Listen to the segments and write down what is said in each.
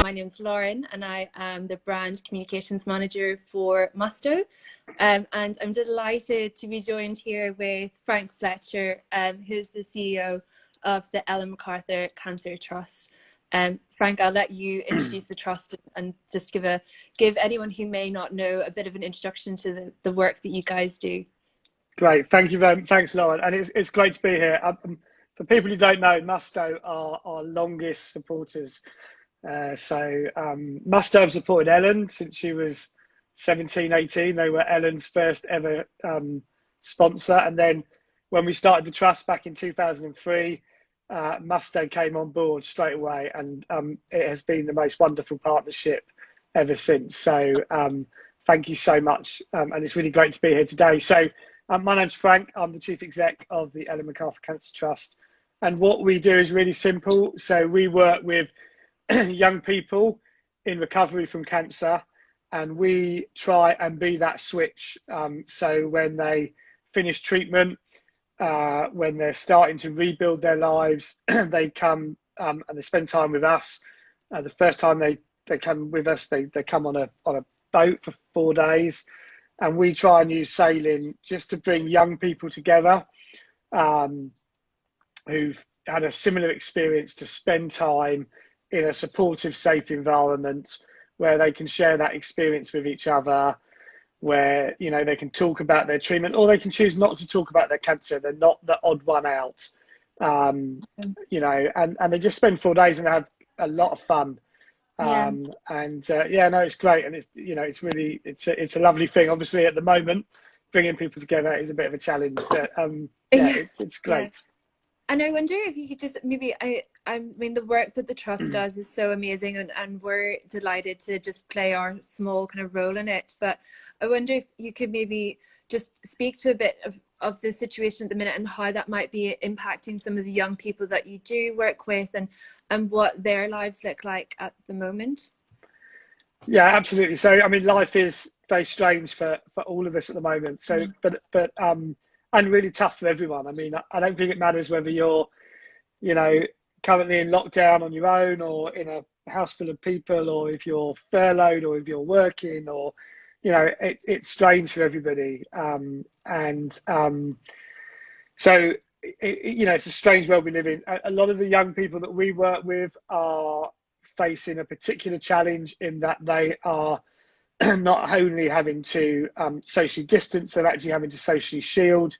my name's Lauren, and I am the brand communications manager for Musto. And I'm delighted to be joined here with Frank Fletcher, who's the CEO of the Ellen MacArthur Cancer Trust. Frank, I'll let you introduce the trust and just give anyone who may not know a bit of an introduction to the work that you guys do. Great, thank you very much. Thanks, Lauren, and it's great to be here. For people who don't know, Musto are our longest supporters. Musto have supported Ellen since she was 17, 18. They were Ellen's first ever sponsor, and then when we started the trust back in 2003, Musto came on board straight away, and it has been the most wonderful partnership ever since. So thank you so much, and it's really great to be here today. So my name's Frank. I'm the Chief Exec of the Ellen MacArthur Cancer Trust, and what we do is really simple. So we work with young people in recovery from cancer, and we try and be that switch. So when they finish treatment, when they're starting to rebuild their lives, they come and they spend time with us. The first time they come with us, they come on a boat for 4 days, and we try and use sailing just to bring young people together who've had a similar experience, to spend time in a supportive, safe environment where they can share that experience with each other, where, you know, they can talk about their treatment, or they can choose not to talk about their cancer. They're not the odd one out, you know, and they just spend 4 days and they have a lot of fun. No, it's great. And it's, you know, it's really, it's a lovely thing. Obviously at the moment, bringing people together is a bit of a challenge, but it's great. Yeah. And I wonder if you could just maybe, I mean, the work that the Trust does is so amazing, and we're delighted to just play our small kind of role in it. But I wonder if you could maybe just speak to a bit of the situation at the minute and how that might be impacting some of the young people that you do work with, and what their lives look like at the moment. Yeah, absolutely. So, I mean, life is very strange for all of us at the moment. So, but and really tough for everyone. I mean, I don't think it matters whether you're, you know, currently in lockdown on your own, or in a house full of people, or if you're furloughed, or if you're working, or, you know, it's strange for everybody. So, you know, it's a strange world we live in. A lot of the young people that we work with are facing a particular challenge in that they are not only having to socially distance, they're actually having to socially shield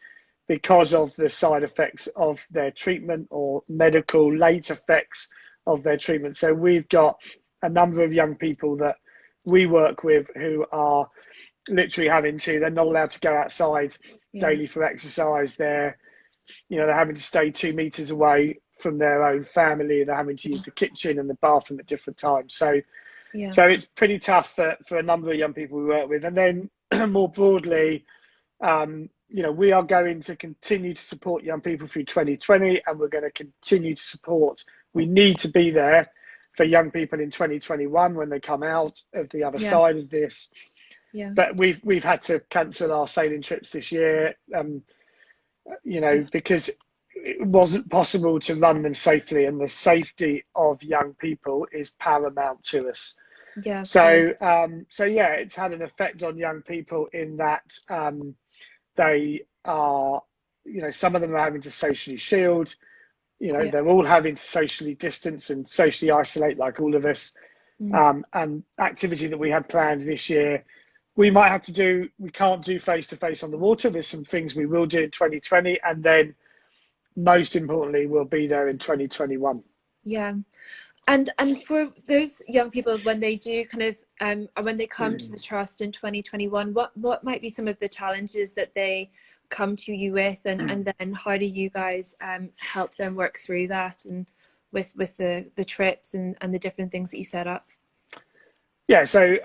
because of the side effects of their treatment, or medical late effects of their treatment. So we've got a number of young people that we work with who are literally they're not allowed to go outside daily for exercise. They're having to stay 2 meters away from their own family. They're having to use the kitchen and the bathroom at different times. So it's pretty tough for a number of young people we work with. And then more broadly, you know, we are going to continue to support young people through 2020, and we're going to continue to support. We need to be there for young people in 2021 when they come out of the other side of this. But we've had to cancel our sailing trips this year, you know, because it wasn't possible to run them safely, and the safety of young people is paramount to us. So it's had an effect on young people in that they are, you know, some of them are having to socially shield, you know, they're all having to socially distance and socially isolate like all of us. And activity that we had planned this year, we can't do face-to-face on the water. There's some things we will do in 2020, and then most importantly, we'll be there in 2021. Yeah. And for those young people, when they do kind of, when they come to the Trust in 2021, what might be some of the challenges that they come to you with, and then how do you guys help them work through that, and with the trips and the different things that you set up? Yeah, so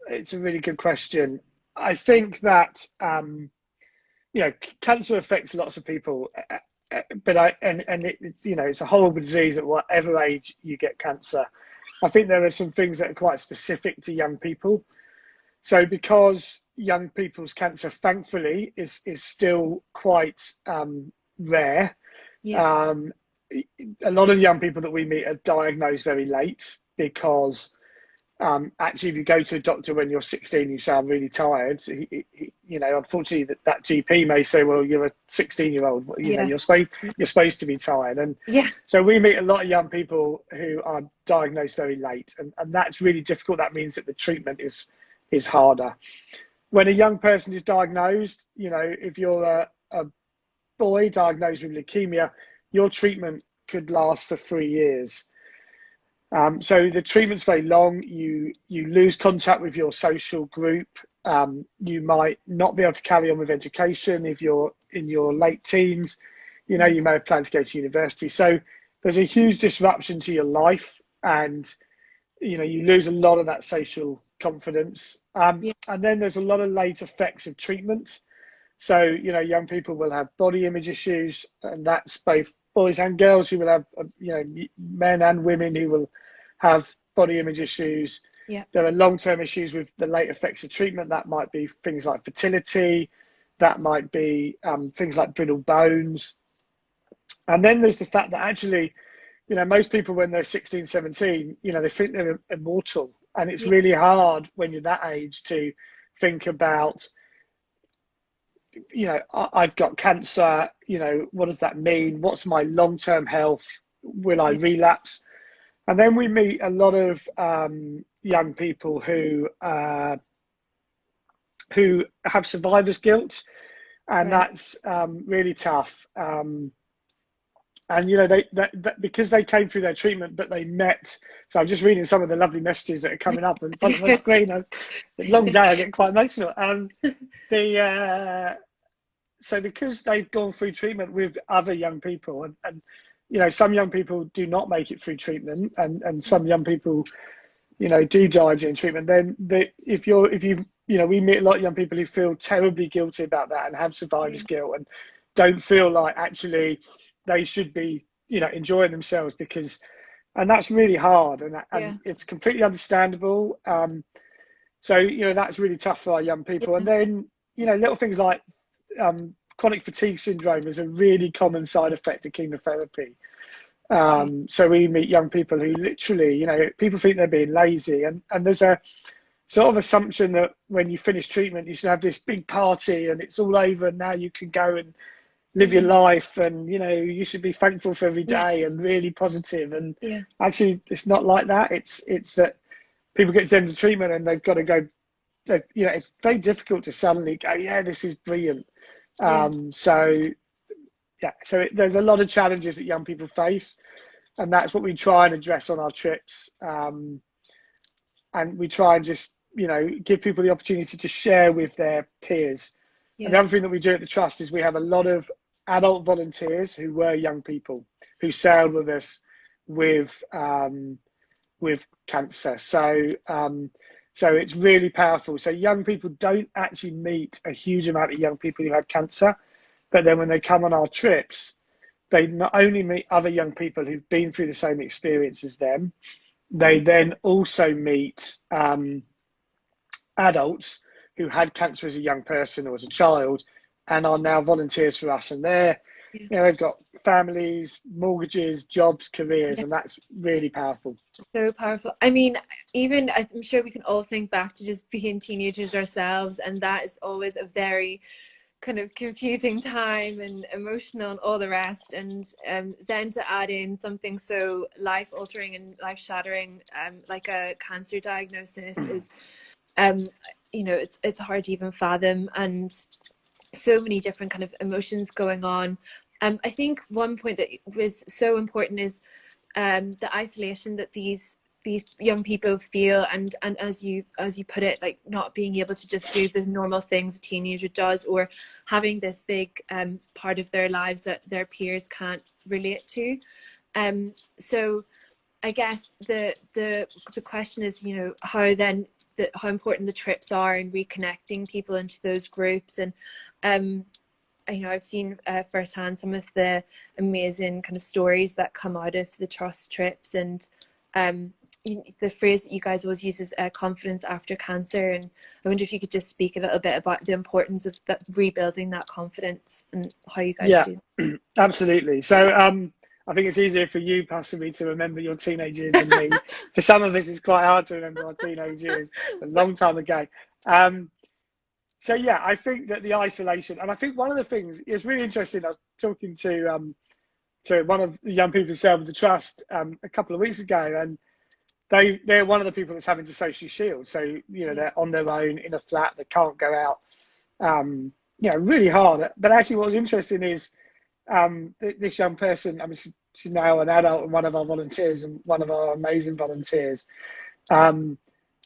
it's a really good question. I think that, you know, cancer affects lots of people. But it's, you know, it's a horrible disease at whatever age you get cancer. I think there are some things that are quite specific to young people. So because young people's cancer, thankfully, is still quite rare. A lot of young people that we meet are diagnosed very late. because actually, if you go to a doctor when you're 16, you sound really tired. Unfortunately, that GP may say, "Well, you're a 16-year-old. You're supposed to be tired." And so we meet a lot of young people who are diagnosed very late, and that's really difficult. That means that the treatment is harder. When a young person is diagnosed, if you're a boy diagnosed with leukemia, your treatment could last for 3 years. So the treatment's very long. You lose contact with your social group. You might not be able to carry on with education if you're in your late teens. You may have planned to go to university. So there's a huge disruption to your life, and you lose a lot of that social confidence. And then there's a lot of late effects of treatment. So young people will have body image issues, and that's both boys and girls who will have, men and women who will have body image issues. There are long-term issues with the late effects of treatment. That might be things like fertility. That might be things like brittle bones. And then there's the fact that actually, most people when they're 16, 17, they think they're immortal. And it's really hard when you're that age to think about, I've got cancer, what does that mean? What's my long-term health? Will I relapse? And then we meet a lot of young people who have survivor's guilt, and that's really tough. And they because they came through their treatment, but they met. So I'm just reading some of the lovely messages that are coming up in front of my screen. A long day, I get quite emotional. So because they've gone through treatment with other young people, and some young people do not make it through treatment, and some young people, do die during treatment. Then we meet a lot of young people who feel terribly guilty about that and have survivor's guilt and don't feel like actually they should be, enjoying themselves and that's really hard, and it's completely understandable. So that's really tough for our young people. And then little things like chronic fatigue syndrome is a really common side effect of chemotherapy. So we meet young people who literally, people think they're being lazy, and there's a sort of assumption that when you finish treatment, you should have this big party and it's all over and now you can go and live your life, and you should be thankful for every day and really positive. And actually, it's not like that. It's that people get to the end of treatment and they've got to go. It's very difficult to suddenly go, this is brilliant. So there's a lot of challenges that young people face, and that's what we try and address on our trips. And we try and just give people the opportunity to share with their peers. And the other thing that we do at the Trust is we have a lot of adult volunteers who were young people who sailed with us with cancer. So it's really powerful. So young people don't actually meet a huge amount of young people who had cancer, but then when they come on our trips, they not only meet other young people who've been through the same experience as them, they then also meet adults who had cancer as a young person or as a child and are now volunteers for us. And they've got families, mortgages, jobs, careers, and that's really powerful. So powerful. I mean, even I'm sure we can all think back to just being teenagers ourselves, and that is always a very kind of confusing time and emotional and all the rest. And then to add in something so life-altering and life-shattering like a cancer diagnosis is, it's hard to even fathom, and so many different kind of emotions going on. I think one point that was so important is the isolation that these young people feel, and as you put it, like not being able to just do the normal things a teenager does, or having this big part of their lives that their peers can't relate to. So I guess the question is, how important the trips are in reconnecting people into those groups. And I've seen firsthand some of the amazing kind of stories that come out of the Trust trips, and the phrase that you guys always use is confidence after cancer. And I wonder if you could just speak a little bit about the importance of rebuilding that confidence and how you guys do. Absolutely. So I think it's easier for you possibly to remember your teenage years than me. For some of us, it's quite hard to remember our teenage years. A long time ago. So yeah, I think that the isolation, and I think one of the things, it's really interesting. I was talking to one of the young people who serve with the trust a couple of weeks ago, and they're one of the people that's having to socially shield. So, you know, they're on their own in a flat, they can't go out, you know, really hard. But actually what was interesting is this young person, I mean, she's now an adult and one of our volunteers and one of our amazing volunteers.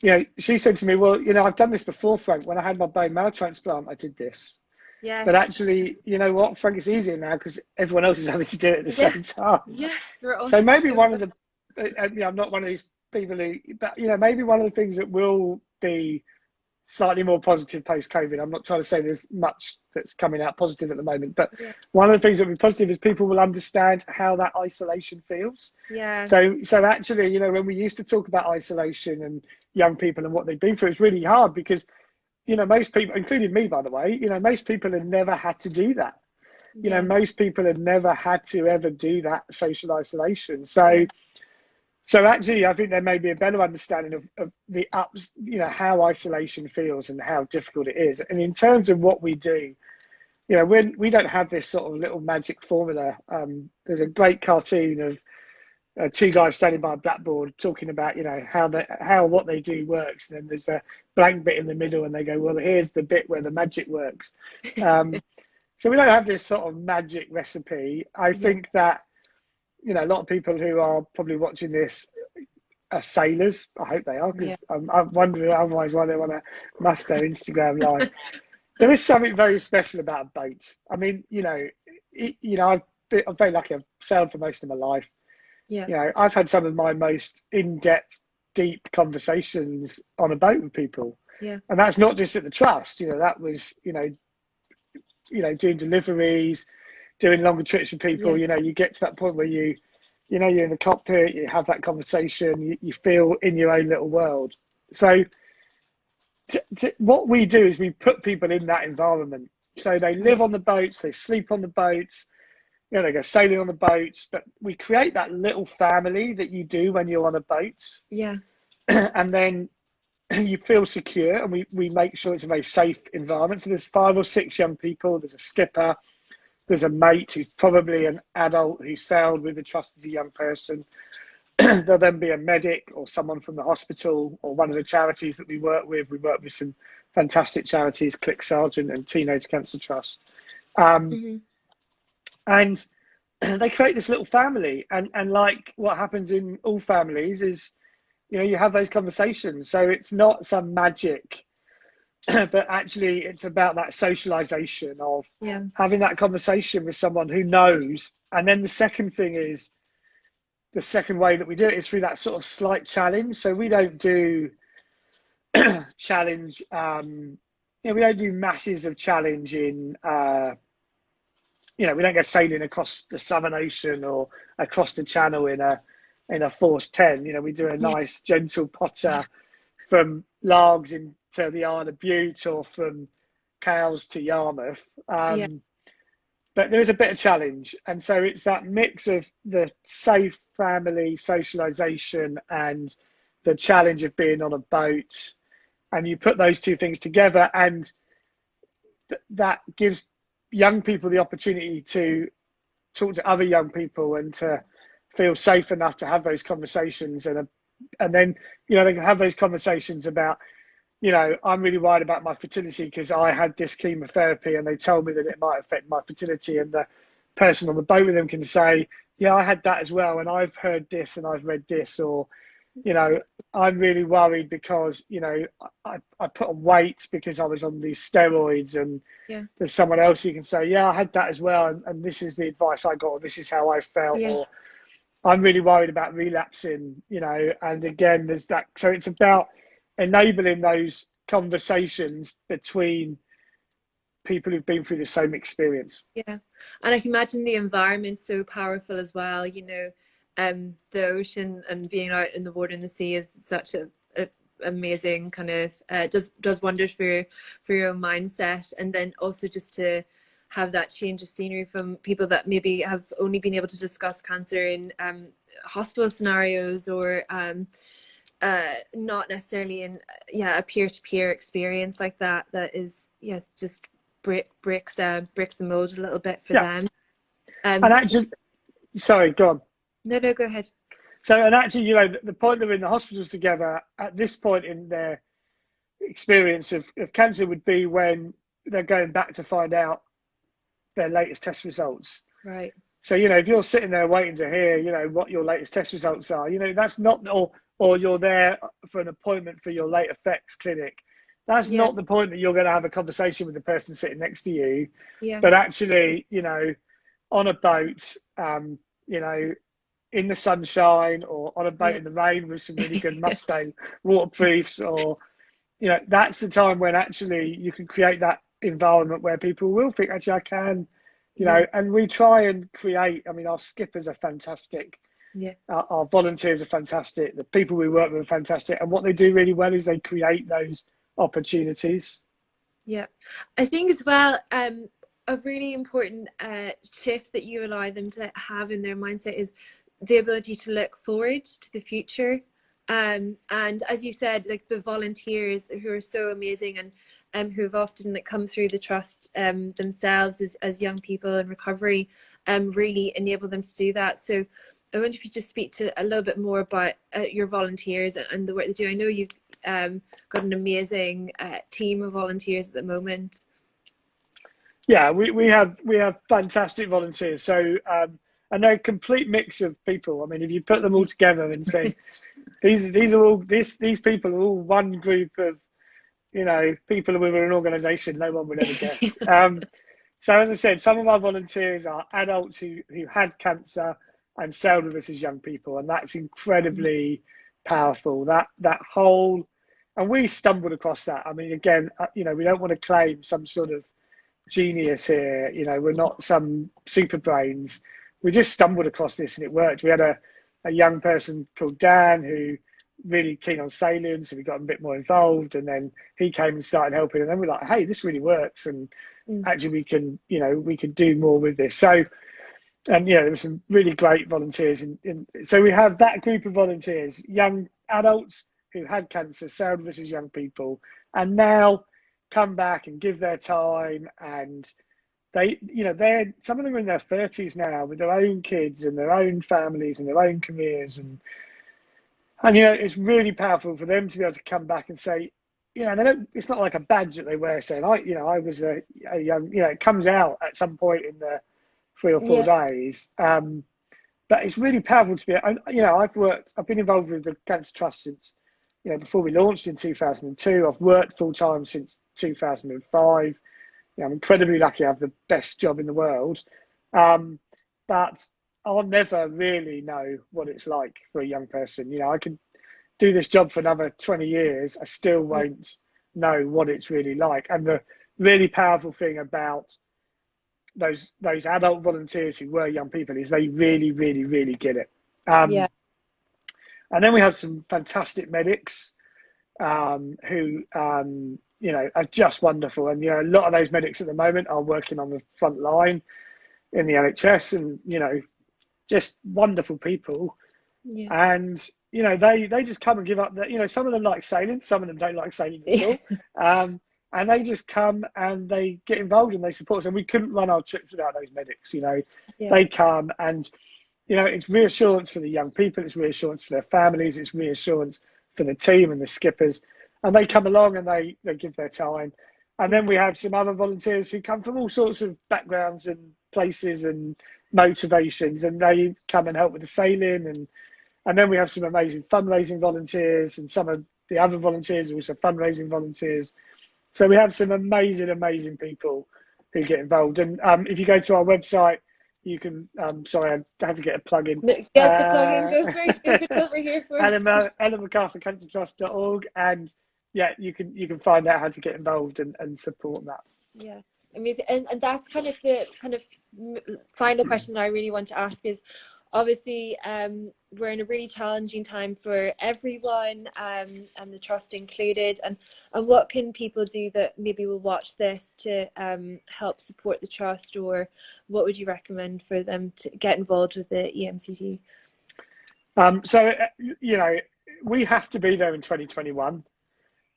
You know, she said to me, well, you know, I've done this before, Frank. When I had my bone marrow transplant, I did this. Yes. But actually, you know what, Frank, it's easier now because everyone else is having to do it at the same time. Yeah. So maybe one of the, you know, I'm not one of these people who, but, you know, maybe one of the things that will be slightly more positive post-COVID, I'm not trying to say there's much that's coming out positive at the moment, but one of the things that will be positive is people will understand how that isolation feels. Yeah. So actually, you know, when we used to talk about isolation and young people and what they've been through, it's really hard because, you know, most people, including me, by the way, you know, most people have never had to do that. You know, most people have never had to ever do that social isolation. So actually, I think there may be a better understanding of the ups, you know, how isolation feels and how difficult it is. And in terms of what we do, you know, we don't have this sort of little magic formula. There's a great cartoon of two guys standing by a blackboard talking about, you know, how what they do works. And then there's a blank bit in the middle and they go, well, here's the bit where the magic works. So we don't have this sort of magic recipe. I think that, you know, a lot of people who are probably watching this are sailors. I hope they are, because I'm wondering otherwise why they want to must their Instagram live. There is something very special about a boat. I mean, you know, I'm very lucky. I've sailed for most of my life. Yeah. You know, I've had some of my most in-depth, deep conversations on a boat with people. Yeah. And that's not just at the trust. You know, that was, you know, doing deliveries, doing longer trips with people. You know, you get to that point where you know, you're in the cockpit, you have that conversation, you feel in your own little world. So what we do is we put people in that environment. So they live on the boats, they sleep on the boats, you know, they go sailing on the boats, but we create that little family that you do when you're on a boat. Yeah. And then you feel secure, and we make sure it's a very safe environment. So there's 5 or 6 young people, there's a skipper, there's a mate who's probably an adult who sailed with the trust as a young person. There'll then be a medic or someone from the hospital or one of the charities that we work with. We work with some fantastic charities, Click Sergeant and Teenage Cancer Trust. And they create this little family. And like what happens in all families is, you know, you have those conversations. So it's not some magic, but actually it's about that socialization of having that conversation with someone who knows. And then the second thing is, the second way that we do it is through that sort of slight challenge. So we don't do challenge, you know, we don't do masses of challenge in, you know, we don't go sailing across the Southern Ocean or across the Channel in a Force 10. You know, we do a nice gentle potter from Largs into the Isle of Bute or from Cowes to Yarmouth. But there is a bit of challenge. And so it's that mix of the safe family socialization and the challenge of being on a boat. And you put those two things together, and that gives young people the opportunity to talk to other young people and to feel safe enough to have those conversations. And then, you know, they can have those conversations about, you know, I'm really worried about my fertility because I had this chemotherapy and they told me that it might affect my fertility. And the person on the boat with them can say, yeah, I had that as well. And I've heard this and I've read this. Or, you know, I'm really worried because, you know, I put on weight because I was on these steroids. And there's someone else who can say, yeah, I had that as well. And this is the advice I got, or this is how I felt. Or I'm really worried about relapsing, you know. And again, there's that. So it's about enabling those conversations between people who've been through the same experience. Yeah. And I can imagine the environment so powerful as well. You know, the ocean and being out in the water and the sea is such a amazing kind of does wonders for your own mindset. And then also just to have that change of scenery from people that maybe have only been able to discuss cancer in hospital scenarios, or not necessarily in a peer-to-peer experience like that is just bricks the mold a little bit for them. And actually, sorry, go on. No, go ahead. So, and actually, you know, the point they're in the hospitals together at this point in their experience of cancer would be when they're going back to find out their latest test results. Right. So, you know, if you're sitting there waiting to hear, you know, what your latest test results are, you know, that's not, or you're there for an appointment for your late effects clinic, that's not the point that you're going to have a conversation with the person sitting next to you. Yeah. But actually, you know, on a boat, you know, in the sunshine, or on a boat in the rain with some really good Mustang waterproofs, or, you know, that's the time when actually you can create that environment where people will think, actually, I can, you know, and we try and create, I mean, our skippers are fantastic. Yeah. Our volunteers are fantastic. The people we work with are fantastic. And what they do really well is they create those opportunities. Yeah. I think as well, a really important shift that you allow them to have in their mindset is the ability to look forward to the future. And as you said, like the volunteers who are so amazing, and who have often come through the trust themselves as young people in recovery, really enable them to do that. So I wonder if you just speak to a little bit more about your volunteers and the work they do. I know you've got an amazing team of volunteers at the moment. Yeah, we have fantastic volunteers. So and they're a complete mix of people. I mean, if you put them all together and say these people are all one group of, you know, people within an organisation no one would ever guess. So as I said, some of our volunteers are adults who had cancer and sailed with us as young people, and that's incredibly powerful. That whole, and we stumbled across that. I mean, again, you know, we don't want to claim some sort of genius here. You know, we're not some super brains. We just stumbled across this and it worked. We had a young person called Dan who really keen on sailing, so we got a bit more involved, and then he came and started helping, and then we're like, hey, this really works, and actually we can, you know, we can do more with this. So, and you know, there were some really great volunteers so we have that group of volunteers, young adults who had cancer, sailed with us as young people, and now come back and give their time, and they, you know, some of them are in their 30s now with their own kids and their own families and their own careers, and you know, it's really powerful for them to be able to come back and say, you know, they don't, it's not like a badge that they wear saying, I was a young, you know, it comes out at some point in the 3 or 4 days. But it's really powerful to be, you know, I've been involved with the Cancer Trust since, you know, before we launched in 2002. I've worked full time since 2005. You know, I'm incredibly lucky. I have the best job in the world. But I'll never really know what it's like for a young person. You know, I could do this job for another 20 years. I still won't know what it's really like. And the really powerful thing about those adult volunteers who were young people is they really, really, really get it. And then we have some fantastic medics who, you know, are just wonderful. And, you know, a lot of those medics at the moment are working on the front line in the NHS, and, you know, just wonderful people. And, you know, they just come and give up. You know, some of them like sailing, some of them don't like sailing at all. And they just come and they get involved and they support us. And we couldn't run our trips without those medics. You know, they come and, you know, it's reassurance for the young people, it's reassurance for their families, it's reassurance for the team and the skippers. And they come along and they give their time. And then we have some other volunteers who come from all sorts of backgrounds and places and motivations, and they come and help with the sailing. And then we have some amazing fundraising volunteers, and some of the other volunteers are also fundraising volunteers. So we have some amazing people who get involved. And if you go to our website, you can, sorry, I had to get a plug in. Get the plug in, go first, it's over here for Ellen MacArthur Cancer Trust.org, and yeah, you can find out how to get involved and support that. Yeah, amazing. And that's kind of the final question that I really want to ask is, obviously, we're in a really challenging time for everyone, and the trust included. And what can people do that maybe will watch this to help support the trust, or what would you recommend for them to get involved with the EMCT? So, you know, we have to be there in 2021.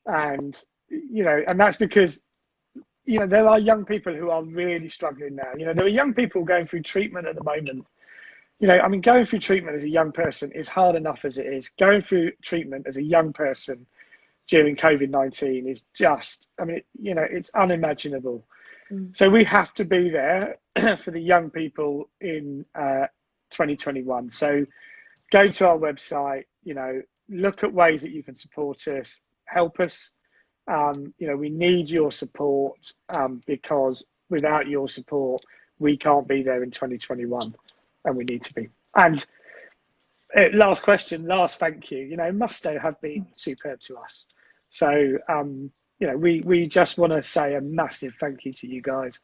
And, you know, and that's because, you know, there are young people who are really struggling now. You know, there are young people going through treatment at the moment. You know, I mean, going through treatment as a young person is hard enough as it is. Going through treatment as a young person during COVID-19 is just, I mean, you know, it's unimaginable. So we have to be there for the young people in 2021. So go to our website, you know, look at ways that you can support us, help us. You know, we need your support, because without your support, we can't be there in 2021. And we need to be. And last question, last thank you. You know, Musto have been superb to us. So, you know, we just want to say a massive thank you to you guys.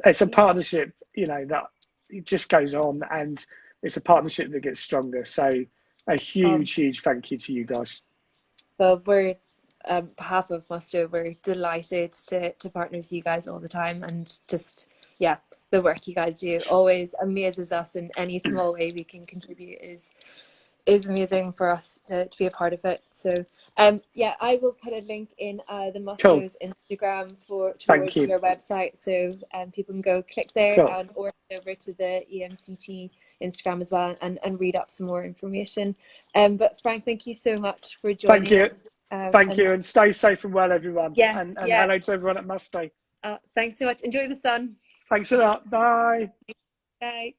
It's a partnership, you know, that it just goes on, and it's a partnership that gets stronger. So a huge thank you to you guys. Well, we're, on behalf of Musto, we're delighted to partner with you guys all the time, and just, yeah, the work you guys do always amazes us, and any small way we can contribute is amazing for us to be a part of it. So yeah, I will put a link in the Musto's Instagram towards your website, so people can go click there and or over to the EMCT Instagram as well, and read up some more information. But Frank, thank you so much for joining us. Thank you, and stay safe and well, everyone. Yes, and hello to everyone at Musto. Thanks so much. Enjoy the sun. Thanks a lot. Bye. Bye.